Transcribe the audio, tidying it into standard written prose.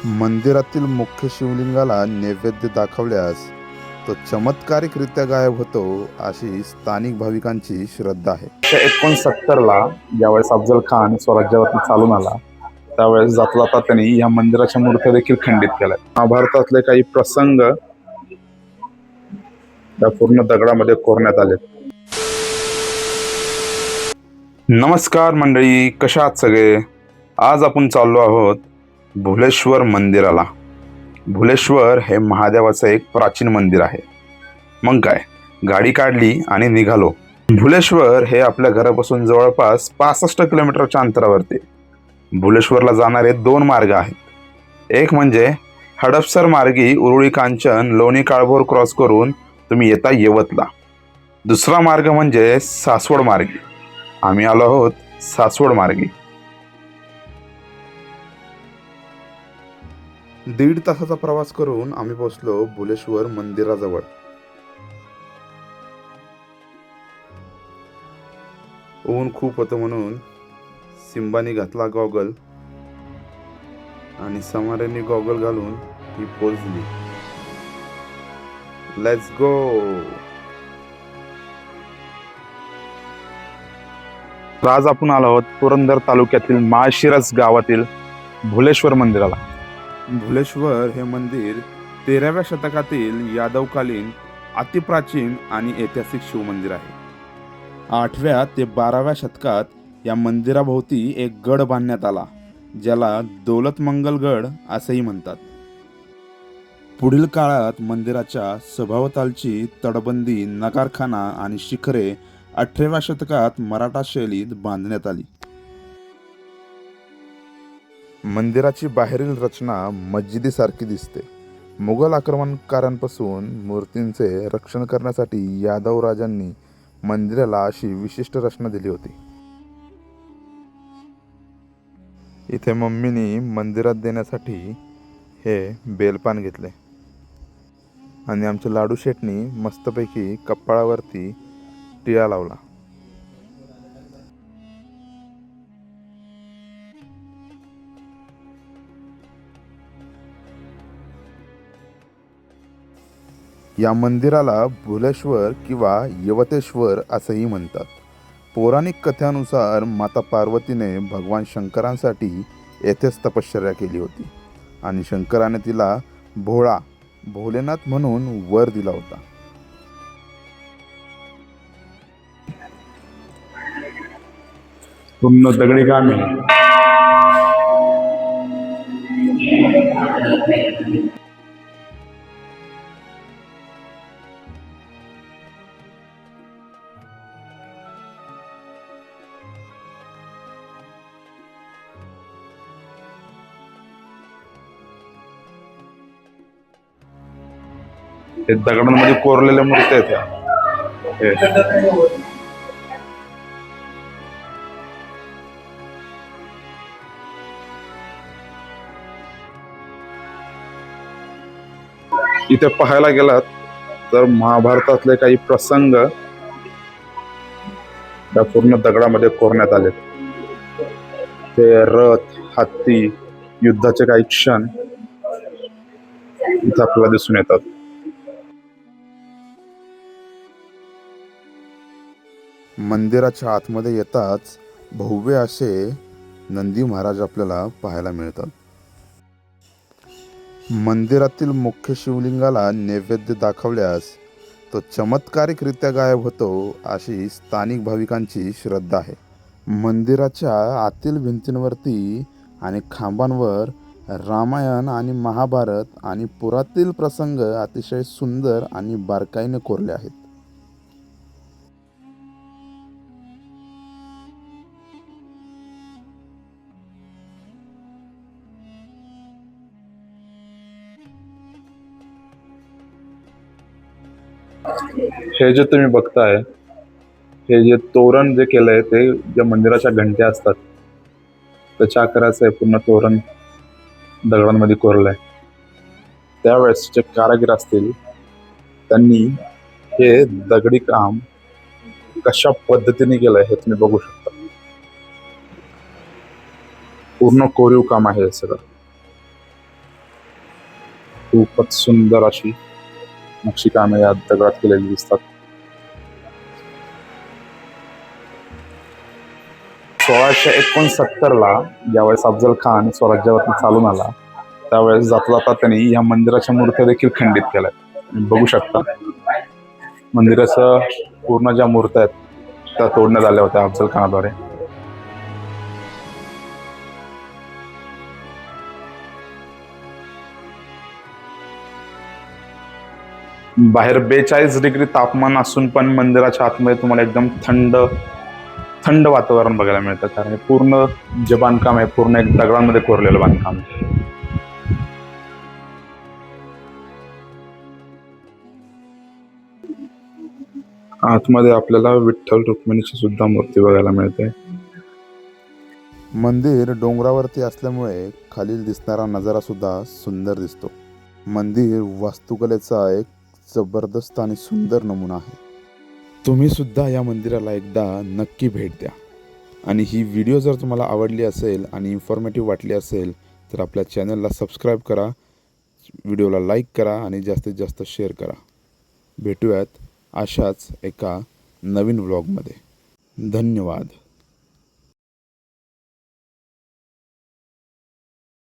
मंदिरातील मुख्य शिवलिंगाला नैवेद्य दाखवल्यास तो चमत्कारिकरित्या गायब होतो, अशी स्थानिक भाविकांची श्रद्धा आहे. 1969ला ज्यावेळेस अफजल खान स्वराज्यावरती चालून आला, त्यावेळेस जाता जाता त्यांनी या मंदिराच्या मूर्त्या देखील खंडित केल्या. महाभारतातले काही प्रसंग त्या पूर्ण दगडामध्ये कोरण्यात आले. नमस्कार मंडळी, कशा आहात सगळे? आज आपण चाललो आहोत भुलेश्वर मंदिराला. भुलेश्वर हे महादेवाचं एक प्राचीन मंदिर आहे. मग काय, गाडी काढली आणि निघालो. भुलेश्वर हे आपल्या घरापासून जवळपास 65 किलोमीटरच्या अंतरावरती. भुलेश्वरला जाणारे 2 मार्ग आहेत. एक म्हणजे हडपसर मार्गी उरुळी कांचन लोणी काळभोर क्रॉस करून तुम्ही येता यवतला. दुसरा मार्ग म्हणजे सासवड मार्गी. आम्ही आलो आहोत सासवड मार्गी. 1.5 तासाचा प्रवास करून आम्ही पोहोचलो भुलेश्वर मंदिराजवळ. ऊन खूप होतं म्हणून सिंबानी घातला गॉगल आणि समारेनी गॉगल घालून ही पोज दिली. Let's go. आज आपण आलो आहोत पुरंदर तालुक्यातील माळशिरस गावातील भुलेश्वर मंदिराला. भुलेश्वर हे मंदिर 13व्या शतकातील यादवकालीन अतिप्राचीन आणि ऐतिहासिक शिवमंदिर आहे. 8व्या ते 12व्या शतकात या मंदिराभोवती एक गड बांधण्यात आला, ज्याला दौलतमंगल गड असेही म्हणतात. पुढील काळात मंदिराच्या सभोवतालची तटबंदी, नगारखाना आणि शिखरे 18व्या शतकात मराठा शैलीत बांधण्यात आली. मंदिराची बाहेरील रचना मस्जिदीसारखी दिसते. मुघल आक्रमणकारांपासून मूर्तींचे रक्षण करण्यासाठी यादव राजांनी मंदिराला अशी विशिष्ट रचना दिली होती. इथे मम्मीनी मंदिरात देण्यासाठी हे बेलपान घेतले आणि आमच्या लाडू शेटनी मस्तपैकी कपाळावरती टिळा लावला. या मंदिराला भुलेश्वर किंवा यवतेश्वर असंही म्हणतात. पौराणिक कथानुसार माता पार्वतीने भगवान शंकरांसाठी येथेच तपश्चर्या केली होती आणि शंकराने तिला भोलेनाथ म्हणून वर दिला होता. पूर्ण दगडी काम आहे. हे दगडांमध्ये कोरलेल्या मूर्त्या आहेत ह्या. इथे पाहायला गेलात तर महाभारतातले काही प्रसंग त्या पूर्ण दगडामध्ये कोरण्यात आले. ते रथ, हत्ती, युद्धाचे काही क्षण इथे आपल्याला दिसून येतात. मंदिराच्या आतमध्ये येताच भव्य असे नंदी महाराज आपल्याला पाहायला मिळतात. मंदिरातील मुख्य शिवलिंगाला नैवेद्य दाखवल्यास तो चमत्कारिकरित्या गायब होतो, अशी स्थानिक भाविकांची श्रद्धा आहे. मंदिराच्या आतील भिंतींवरती आणि खांबांवर रामायण आणि महाभारत आणि पुरातील प्रसंग अतिशय सुंदर आणि बारकाईने कोरले आहेत. हे जे तुम्ही बघताय, हे जे तोरण जे केलंय ते ज्या मंदिराच्या घंट्या असतात त्याच्या आकाराचं आहे. पूर्ण तोरण दगडांमध्ये कोरलंय. त्यावेळेस जे कारागीर असतील त्यांनी हे दगडी काम कशा पद्धतीने केलंय हे तुम्ही बघू शकता. पूर्ण कोरीव काम आहे हे सगळं. खूपच सुंदर अशी नक्षीकामे या दगडात केलेली दिसतात. 1669ला ज्यावेळेस अफजल खान स्वराज्यावरती चालून आला त्यावेळेस जाता जाता त्यांनी या मंदिराच्या मूर्त्या देखील खंडित केल्या. तुम्ही बघू शकता मंदिराचं पूर्ण ज्या मूर्त्या आहेत त्या तोडण्यात आल्या होत्या अफजल खानाद्वारे. बाहेर 42 डिग्री तापमान असून पण मंदिराच्या आतमध्ये तुम्हाला एकदम थंड थंड वातावरण बघायला मिळतं, कारण हे पूर्ण जे बांधकाम आहे पूर्ण एक दगडांमध्ये कोरलेलं बांधकाम आहे. आतमध्ये आपल्याला विठ्ठल रुक्मिणीची सुद्धा मूर्ती बघायला मिळते. मंदिर डोंगरावरती असल्यामुळे खालील दिसणारा नजारा सुद्धा सुंदर दिसतो. मंदिर वास्तुकलेचा एक जबरदस्त आणि सुंदर नमुना आहे. तुम्ही सुद्धा या मंदिराला एकदा नक्की भेट द्या. आणि ही व्हिडिओ जर तुम्हाला आवडली असेल आणि इन्फॉर्मेटिव्ह वाटली असेल तर आपल्या चॅनलला सबस्क्राईब करा, व्हिडिओला लाईक करा आणि जास्तीत जास्त शेअर करा. भेटूयात अशाच एका नवीन व्लॉगमध्ये. धन्यवाद.